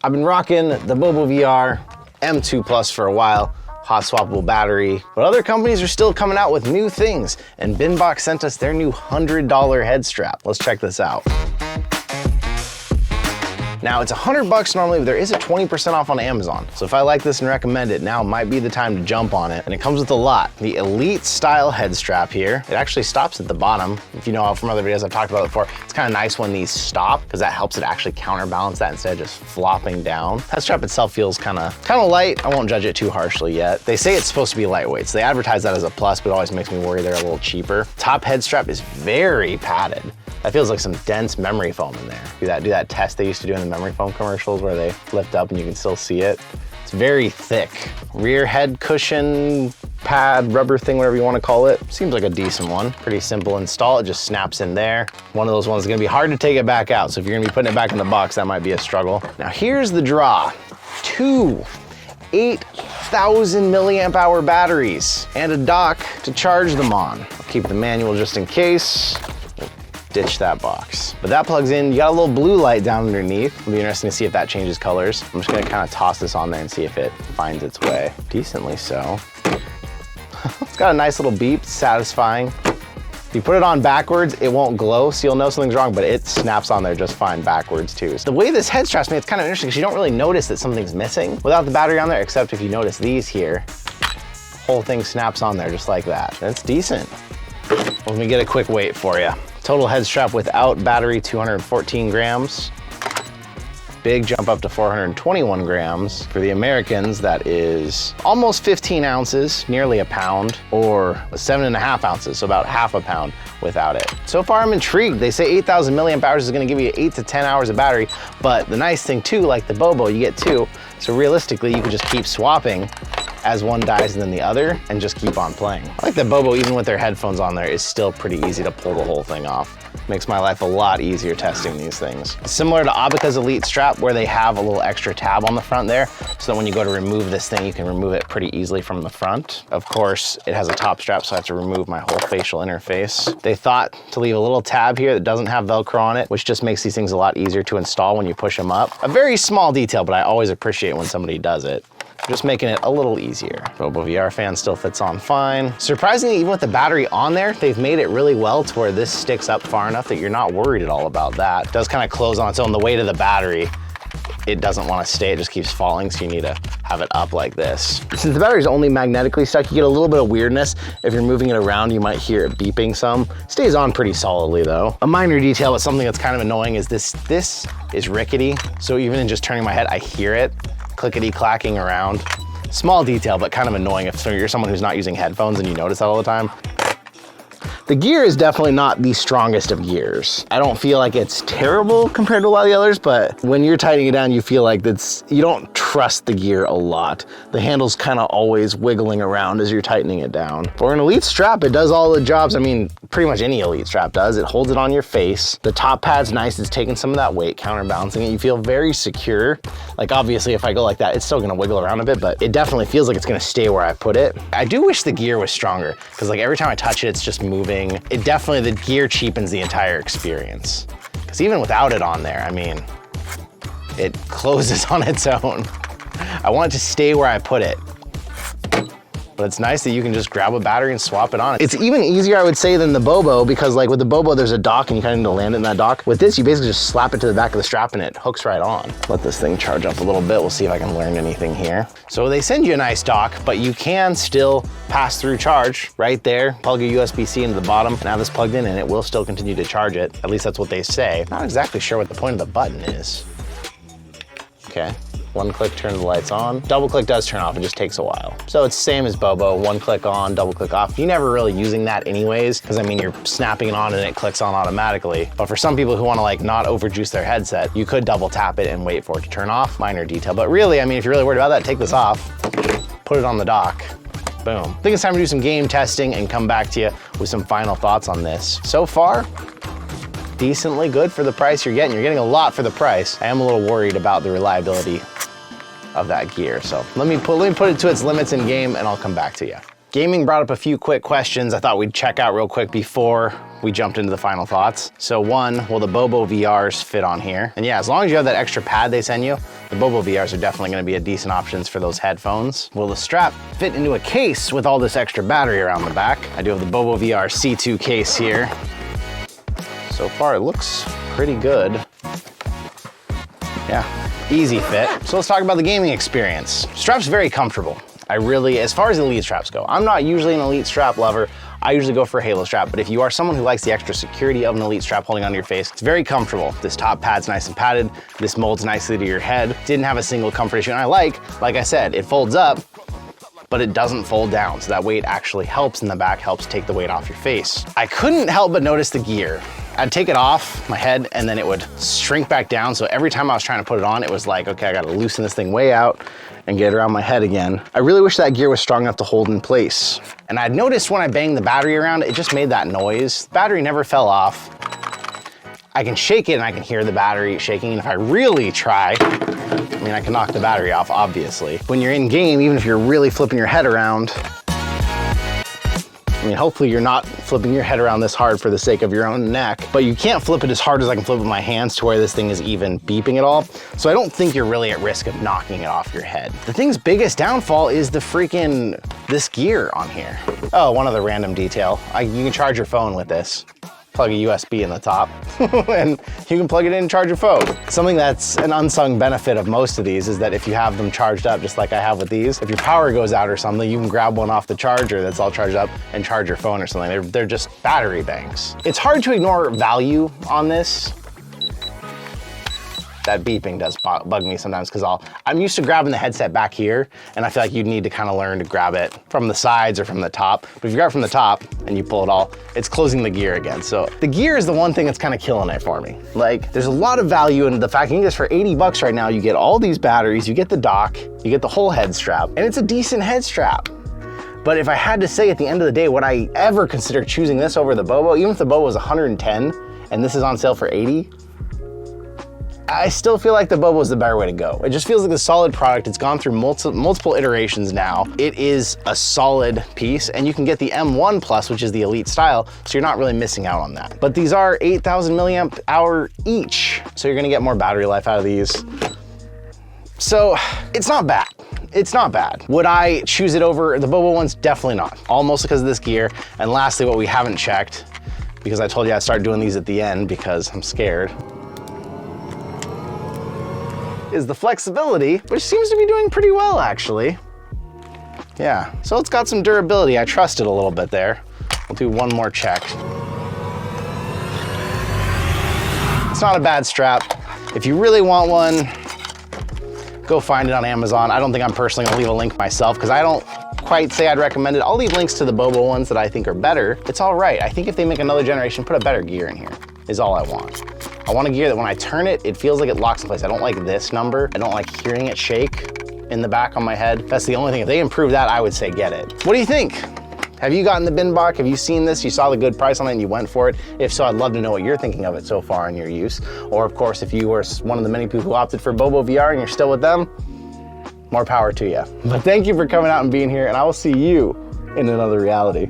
I've been rocking the Bobo VR M2 Plus for a while, hot swappable battery, but other companies are still coming out with new things, and Binbox sent us their new $100 head strap. Let's check this out. Now it's $100 normally, but there is a 20% off on Amazon. So if I like this and recommend it, now might be the time to jump on it. And it comes with a lot. The Elite style head strap here. It actually stops at the bottom. If you know from other videos I've talked about it before, it's kind of nice when these stop because that helps it actually counterbalance that instead of just flopping down. Head strap itself feels kind of light. I won't judge it too harshly yet. They say it's supposed to be lightweight, so they advertise that as a plus, but it always makes me worry they're a little cheaper. Top head strap is very padded. That feels like some dense memory foam in there. Do that test they used to do in the memory foam commercials where they lift up and you can still see it. It's very thick. Rear head cushion, pad, rubber thing, whatever you want to call it. Seems like a decent one. Pretty simple install. It just snaps in there. One of those ones is gonna be hard to take it back out. So if you're gonna be putting it back in the box, that might be a struggle. Now here's the draw. 2 8,000 milliamp hour batteries and a dock to charge them on. I'll keep the manual just in case. Ditch that box. But that plugs in, you got a little blue light down underneath. It'll be interesting to see if that changes colors. I'm just gonna kind of toss this on there and see if it finds its way. Decently so. It's got a nice little beep, satisfying. If you put it on backwards, it won't glow, so you'll know something's wrong, but it snaps on there just fine backwards too. So the way this head strap's made, it's kind of interesting because you don't really notice that something's missing without the battery on there, except if you notice these here, the whole thing snaps on there just like that. That's decent. Let me get a quick weight for you. Total head strap without battery, 214 grams. Big jump up to 421 grams. For the Americans, that is almost 15 ounces, nearly a pound, or 7.5 ounces, so about half a pound without it. So far I'm intrigued. They say 8,000 milliamp hours is gonna give you 8 to 10 hours of battery, but the nice thing too, like the Bobo, you get 2. So realistically, you could just keep swapping as one dies and then the other, and just keep on playing. I like that Bobo, even with their headphones on there, is still pretty easy to pull the whole thing off. Makes my life a lot easier testing these things. Similar to Abaca's Elite strap, where they have a little extra tab on the front there, so that when you go to remove this thing, you can remove it pretty easily from the front. Of course, it has a top strap, so I have to remove my whole facial interface. They thought to leave a little tab here that doesn't have Velcro on it, which just makes these things a lot easier to install when you push them up. A very small detail, but I always appreciate when somebody does it. Just making it a little easier. Bobo VR fan still fits on fine. Surprisingly, even with the battery on there, they've made it really well to where this sticks up far enough that you're not worried at all about that. It does kind of close on its own. The weight of the battery, it doesn't want to stay, it just keeps falling, so you need to have it up like this. Since the battery's only magnetically stuck, you get a little bit of weirdness. If you're moving it around, you might hear it beeping some. Stays on pretty solidly though. A minor detail, but something that's kind of annoying is this is rickety, so even in just turning my head, I hear it clickety-clacking around. Small detail, but kind of annoying if you're someone who's not using headphones and you notice that all the time. The gear is definitely not the strongest of gears. I don't feel like it's terrible compared to a lot of the others, but when you're tightening it down, you feel like you don't trust the gear a lot. The handle's kind of always wiggling around as you're tightening it down. For an Elite strap, it does all the jobs. I mean, pretty much any Elite strap does. It holds it on your face. The top pad's nice. It's taking some of that weight, counterbalancing it. You feel very secure. Like obviously if I go like that, it's still gonna wiggle around a bit, but it definitely feels like it's gonna stay where I put it. I do wish the gear was stronger because like every time I touch it, it's just moving. It definitely, the gear cheapens the entire experience. Because even without it on there, I mean, it closes on its own. I want it to stay where I put it. But it's nice that you can just grab a battery and swap it on. It's even easier, I would say, than the Bobo, because like with the Bobo, there's a dock and you kind of need to land it in that dock. With this, you basically just slap it to the back of the strap and it hooks right on. Let this thing charge up a little bit. We'll see if I can learn anything here. So they send you a nice dock, but you can still pass through charge right there. Plug your USB-C into the bottom and have this plugged in and it will still continue to charge it. At least that's what they say. Not exactly sure what the point of the button is. Okay. One click turns the lights on. Double click does turn off, it just takes a while. So it's the same as Bobo, one click on, double click off. You're never really using that anyways, because I mean, you're snapping it on and it clicks on automatically. But for some people who want to like not overjuice their headset, you could double tap it and wait for it to turn off. Minor detail, but really, I mean, if you're really worried about that, take this off, put it on the dock. Boom. I think it's time to do some game testing and come back to you with some final thoughts on this. So far, decently good for the price you're getting. You're getting a lot for the price. I am a little worried about the reliability of that gear. So let me put it to its limits in game and I'll come back to you. Gaming brought up a few quick questions I thought we'd check out real quick before we jumped into the final thoughts. So one, will the Bobo VRs fit on here? And yeah, as long as you have that extra pad they send you, The Bobo VRs are definitely gonna be a decent options for those headphones. Will the strap fit into a case with all this extra battery around the back? I do have the Bobo VR C2 case here. So far it looks pretty good. Yeah, easy fit. So let's talk about the gaming experience. Strap's very comfortable. As far as Elite straps go, I'm not usually an Elite strap lover. I usually go for a Halo strap, but if you are someone who likes the extra security of an Elite strap holding onto your face, it's very comfortable. This top pad's nice and padded. This molds nicely to your head. Didn't have a single comfort issue. And I like I said, it folds up, but it doesn't fold down. So that weight actually helps in the back, helps take the weight off your face. I couldn't help but notice the gear. I'd take it off my head and then it would shrink back down. So every time I was trying to put it on, it was like, okay, I gotta loosen this thing way out and get it around my head again. I really wish that gear was strong enough to hold in place. And I'd noticed when I banged the battery around, it just made that noise. The battery never fell off. I can shake it and I can hear the battery shaking. And if I really try, I mean, I can knock the battery off, obviously. When you're in game, even if you're really flipping your head around, I mean, hopefully you're not flipping your head around this hard for the sake of your own neck, but you can't flip it as hard as I can flip with my hands to where this thing is even beeping at all. So I don't think you're really at risk of knocking it off your head. The thing's biggest downfall is this gear on here. Oh, one other random detail. You can charge your phone with this. Plug a USB in the top and you can plug it in and charge your phone. Something that's an unsung benefit of most of these is that if you have them charged up, just like I have with these, if your power goes out or something, you can grab one off the charger that's all charged up and charge your phone or something. They're just battery banks. It's hard to ignore value on this. That beeping does bug me sometimes because I'm used to grabbing the headset back here, and I feel like you'd need to kind of learn to grab it from the sides or from the top. But if you grab it from the top and you pull it all, it's closing the gear again. So the gear is the one thing that's kind of killing it for me. Like, there's a lot of value in the fact you can get this for 80 bucks right now. You get all these batteries, you get the dock, you get the whole head strap, and it's a decent head strap. But if I had to say at the end of the day, would I ever consider choosing this over the Bobo? Even if the Bobo was 110 and this is on sale for 80, I still feel like the Bobo is the better way to go. It just feels like a solid product. It's gone through multiple iterations now. It is a solid piece, and you can get the M1 Plus, which is the Elite style, so you're not really missing out on that. But these are 8,000 milliamp hour each, so you're gonna get more battery life out of these. So it's not bad. It's not bad. Would I choose it over the Bobo ones? Definitely not. All mostly because of this gear. And lastly, what we haven't checked, because I told you I'd start doing these at the end because I'm scared, is the flexibility, which seems to be doing pretty well, actually. Yeah, so it's got some durability. I trust it a little bit there. We'll do one more check. It's not a bad strap. If you really want one, go find it on Amazon. I don't think I'm personally gonna leave a link myself because I don't quite say I'd recommend it. I'll leave links to the Bobo ones that I think are better. It's all right. I think if they make another generation, put a better gear in here, is all I want. I want a gear that when I turn it, it feels like it locks in place. I don't like this number. I don't like hearing it shake in the back on my head. That's the only thing. If they improve that, I would say get it. What do you think? Have you gotten the Binbach? Have you seen this? You saw the good price on it and you went for it? If so, I'd love to know what you're thinking of it so far in your use. Or of course, if you were one of the many people who opted for Bobo VR and you're still with them, more power to you. But thank you for coming out and being here, and I will see you in another reality.